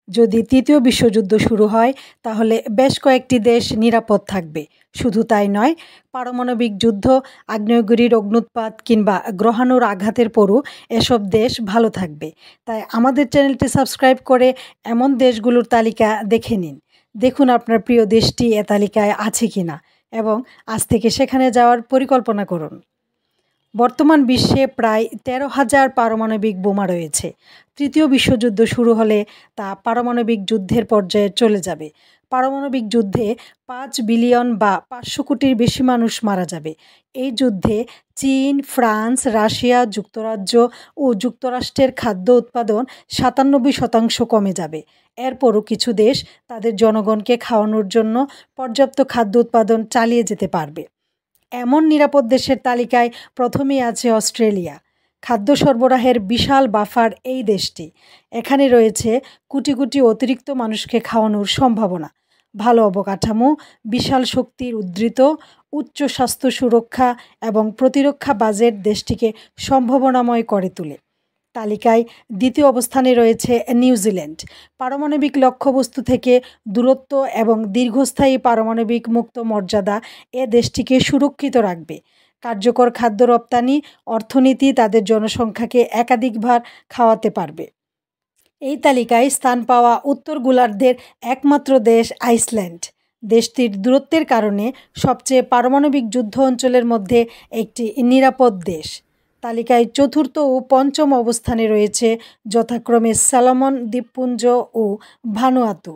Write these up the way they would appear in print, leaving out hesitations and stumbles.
যদি তৃতীয় বিশ্বযুদ্ধ শুরু হয় তাহলে বেশ কয়েকটি দেশ নিরাপদ থাকবে। শুধু তাই নয়, পারমাণবিক যুদ্ধ, আগ্নেয়গিরির অগ্ন্যুৎপাত কিংবা গ্রহাণুর আঘাতের পরও এসব দেশ ভালো থাকবে। তাই আমাদের চ্যানেলটি সাবস্ক্রাইব করে এমন দেশগুলোর তালিকা দেখে নিন। দেখুন আপনার প্রিয় দেশটি এ তালিকায় আছে কিনা এবং আজ থেকে সেখানে যাওয়ার পরিকল্পনা করুন। বর্তমান বিশ্বে প্রায় 13,000 পারমাণবিক বোমা রয়েছে। তৃতীয় বিশ্বযুদ্ধ শুরু হলে তা পারমাণবিক যুদ্ধের পর্যায়ে চলে যাবে। পারমাণবিক যুদ্ধে 5 বিলিয়ন বা 500 কোটির বেশি মানুষ মারা যাবে। এই যুদ্ধে চীন, ফ্রান্স, রাশিয়া, যুক্তরাজ্য ও যুক্তরাষ্ট্রের খাদ্য উৎপাদন 97% কমে যাবে। এরপরও কিছু দেশ তাদের জনগণকে খাওয়ানোর জন্য পর্যাপ্ত খাদ্য উৎপাদন চালিয়ে যেতে পারবে। এমন নিরাপদ দেশের তালিকায় প্রথমেই আছে অস্ট্রেলিয়া। খাদ্য সরবরাহের বিশাল বাফার এই দেশটি। এখানে রয়েছে কোটি কোটি অতিরিক্ত মানুষকে খাওয়ানোর সম্ভাবনা, ভালো অবকাঠামো, বিশাল শক্তির উদ্ধৃত, উচ্চ স্বাস্থ্য সুরক্ষা এবং প্রতিরক্ষা বাজেট দেশটিকে সম্ভাবনাময় করে তোলে। তালিকায় দ্বিতীয় অবস্থানে রয়েছে নিউজিল্যান্ড। পারমাণবিক লক্ষ্যবস্তু থেকে দূরত্ব এবং দীর্ঘস্থায়ী পারমাণবিক মুক্ত মর্যাদা এ দেশটিকে সুরক্ষিত রাখবে। কার্যকর খাদ্য রপ্তানি অর্থনীতি তাদের জনসংখ্যাকে একাধিকবার খাওয়াতে পারবে। এই তালিকায় স্থান পাওয়া উত্তর গোলার্ধের একমাত্র দেশ আইসল্যান্ড। দেশটির দূরত্বের কারণে সবচেয়ে পারমাণবিক যুদ্ধ অঞ্চলের মধ্যে একটি নিরাপদ দেশ। তালিকায় চতুর্থ ও পঞ্চম অবস্থানে রয়েছে যথাক্রমে সলোমন দ্বীপপুঞ্জ ও ভানুয়াতু।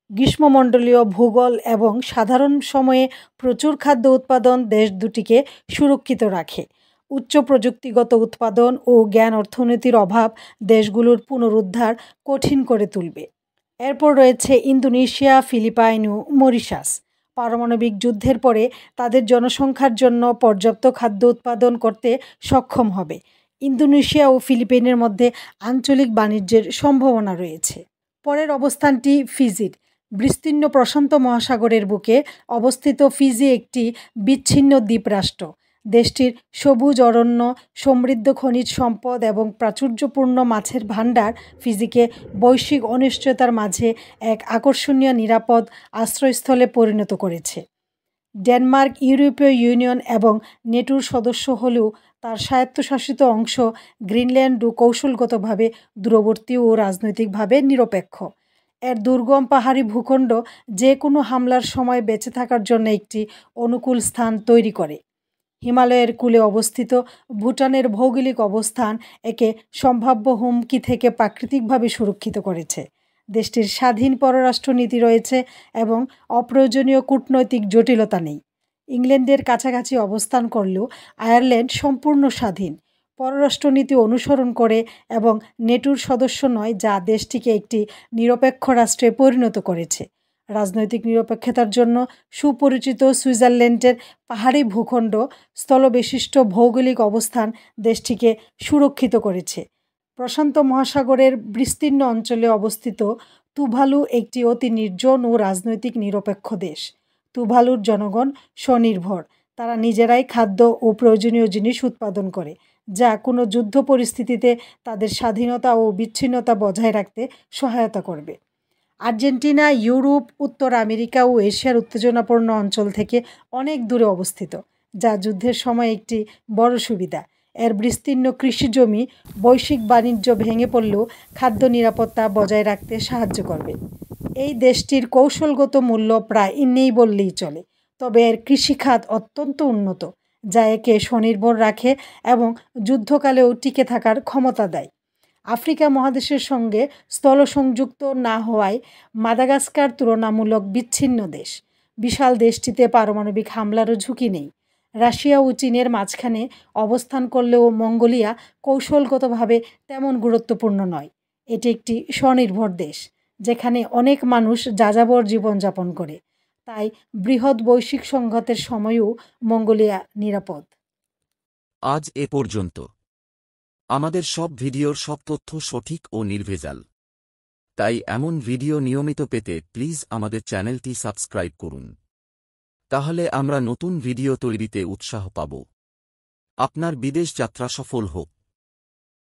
গ্রীষ্মমণ্ডলীয় ভূগোল এবং সাধারণ সময়ে প্রচুর খাদ্য উৎপাদন দেশ দুটিকে সুরক্ষিত রাখে। উচ্চ প্রযুক্তিগত উৎপাদন ও জ্ঞান অর্থনীতির অভাব দেশগুলোর পুনরুদ্ধার কঠিন করে তুলবে। এরপর রয়েছে ইন্দোনেশিয়া, ফিলিপাইন ও মরিশাস। পারমাণবিক যুদ্ধের পরে তাদের জনসংখ্যার জন্য পর্যাপ্ত খাদ্য উৎপাদন করতে সক্ষম হবে। ইন্দোনেশিয়া ও ফিলিপাইনের মধ্যে আঞ্চলিক বাণিজ্যের সম্ভাবনা রয়েছে। পরের অবস্থানটি ফিজির। বিস্তীর্ণ প্রশান্ত মহাসাগরের বুকে অবস্থিত ফিজি একটি বিচ্ছিন্ন দ্বীপরাষ্ট্র। দেশটির সবুজ অরণ্য, সমৃদ্ধ খনিজ সম্পদ এবং প্রাচুর্যপূর্ণ মাছের ভাণ্ডার ফিজিকে বৈশ্বিক অনিশ্চয়তার মাঝে এক আকর্ষণীয় নিরাপদ আশ্রয়স্থলে পরিণত করেছে। ডেনমার্ক ইউরোপীয় ইউনিয়ন এবং নেটোর সদস্য হলেও তার স্বায়ত্তশাসিত অংশ গ্রিনল্যান্ড কৌশলগতভাবে দূরবর্তী ও রাজনৈতিকভাবে নিরপেক্ষ। এর দুর্গম পাহাড়ি ভূখণ্ড যে কোনো হামলার সময় বেঁচে থাকার জন্য একটি অনুকূল স্থান তৈরি করে। হিমালয়ের কূলে অবস্থিত ভুটানের ভৌগোলিক অবস্থান একে সম্ভাব্য হুমকি থেকে প্রাকৃতিকভাবে সুরক্ষিত করেছে। দেশটির স্বাধীন পররাষ্ট্রনীতি রয়েছে এবং অপ্রয়োজনীয় কূটনৈতিক জটিলতা নেই। ইংল্যান্ডের কাছাকাছি অবস্থান করলেও আয়ারল্যান্ড সম্পূর্ণ স্বাধীন পররাষ্ট্রনীতি অনুসরণ করে এবং নেটোর সদস্য নয়, যা দেশটিকে একটি নিরপেক্ষ রাষ্ট্রে পরিণত করেছে। রাজনৈতিক নিরপেক্ষতার জন্য সুপরিচিত সুইজারল্যান্ডের পাহাড়ি ভূখণ্ড স্থলবেষ্টিত ভৌগোলিক অবস্থান দেশটিকে সুরক্ষিত করেছে। প্রশান্ত মহাসাগরের বিস্তীর্ণ অঞ্চলে অবস্থিত তুভালু একটি অতি নির্জন ও রাজনৈতিক নিরপেক্ষ দেশ। তুভালুর জনগণ স্বনির্ভর। তারা নিজেরাই খাদ্য ও প্রয়োজনীয় জিনিস উৎপাদন করে, যা কোনো যুদ্ধ পরিস্থিতিতে তাদের স্বাধীনতা ও বিচ্ছিন্নতা বজায় রাখতে সহায়তা করবে। আর্জেন্টিনা ইউরোপ, উত্তর আমেরিকা ও এশিয়ার উত্তেজনাপূর্ণ অঞ্চল থেকে অনেক দূরে অবস্থিত, যা যুদ্ধের সময় একটি বড় সুবিধা। এর বিস্তীর্ণ কৃষিজমি বৈশ্বিক বাণিজ্য ভেঙে পড়লেও খাদ্য নিরাপত্তা বজায় রাখতে সাহায্য করবে। এই দেশটির কৌশলগত মূল্য প্রায় নেই বললেই চলে, তবে এর কৃষিখাত অত্যন্ত উন্নত, যা একে স্বনির্ভর রাখে এবং যুদ্ধকালেও টিকে থাকার ক্ষমতা দেয়। আফ্রিকা মহাদেশের সঙ্গে স্থল সংযুক্ত না হওয়ায় মাদাগাস্কার তুলনামূলক বিচ্ছিন্ন দেশ। বিশাল দেশটিতে পারমাণবিক হামলারও ঝুঁকি নেই। রাশিয়া ও চীনের মাঝখানে অবস্থান করলেও মঙ্গোলিয়া কৌশলগতভাবে তেমন গুরুত্বপূর্ণ নয়। এটি একটি স্বনির্ভর দেশ, যেখানে অনেক মানুষ যাযাবর জীবনযাপন করে, তাই বৃহৎ বৈশ্বিক সংঘাতের সময়ও মঙ্গোলিয়া নিরাপদ। আজ এ পর্যন্ত। আমাদের সব ভিডিওর সব তথ্য সঠিক ও নির্ভেজাল, তাই এমন ভিডিও নিয়মিত পেতে প্লিজ আমাদের চ্যানেলটি সাবস্ক্রাইব করুন। তাহলে আমরা নতুন ভিডিও তৈরিতে উৎসাহ পাব। আপনার বিদেশ যাত্রা সফল হোক।